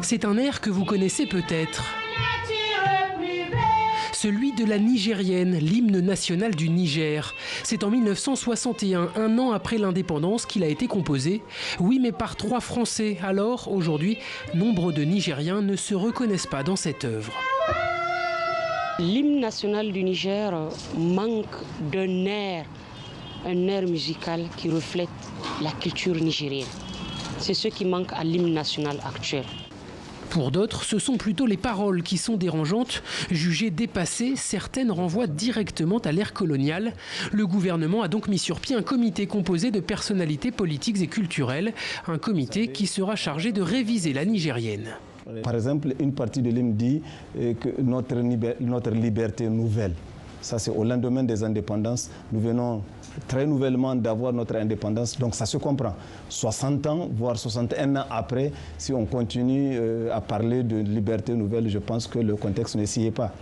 C'est un air que vous connaissez peut-être. Celui de la Nigérienne, l'hymne national du Niger. C'est en 1961, un an après l'indépendance, qu'il a été composé. Oui, mais par 3 Français. Alors, aujourd'hui, nombre de Nigériens ne se reconnaissent pas dans cette œuvre. L'hymne national du Niger manque d'un air, un air musical qui reflète la culture nigérienne. C'est ce qui manque à l'hymne national actuel. Pour d'autres, ce sont plutôt les paroles qui sont dérangeantes. Jugées dépassées, certaines renvoient directement à l'ère coloniale. Le gouvernement a donc mis sur pied un comité composé de personnalités politiques et culturelles. Un comité qui sera chargé de réviser la nigérienne. Par exemple, une partie de l'hymne dit que notre liberté nouvelle. Ça, c'est au lendemain des indépendances. Nous venons très nouvellement d'avoir notre indépendance, donc ça se comprend. 60 ans, voire 61 ans après, si on continue à parler de liberté nouvelle, je pense que le contexte ne s'y est pas.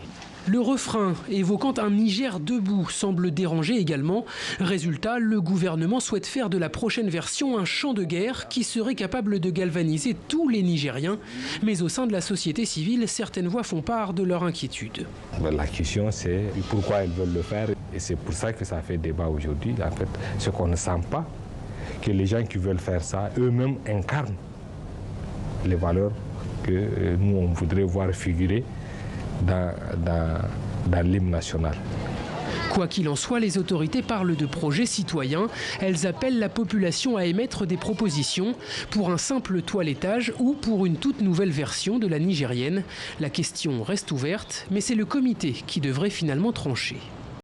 Le refrain, évoquant un Niger debout, semble déranger également. Résultat, le gouvernement souhaite faire de la prochaine version un chant de guerre qui serait capable de galvaniser tous les Nigériens. Mais au sein de la société civile, certaines voix font part de leur inquiétude. La question, c'est pourquoi ils veulent le faire. Et c'est pour ça que ça fait débat aujourd'hui. En fait, ce qu'on ne sent pas, que les gens qui veulent faire ça, eux-mêmes incarnent les valeurs que nous, on voudrait voir figurer dans l'hymne national. Quoi qu'il en soit, les autorités parlent de projets citoyens. Elles appellent la population à émettre des propositions pour un simple toilettage ou pour une toute nouvelle version de la nigérienne. La question reste ouverte, mais c'est le comité qui devrait finalement trancher.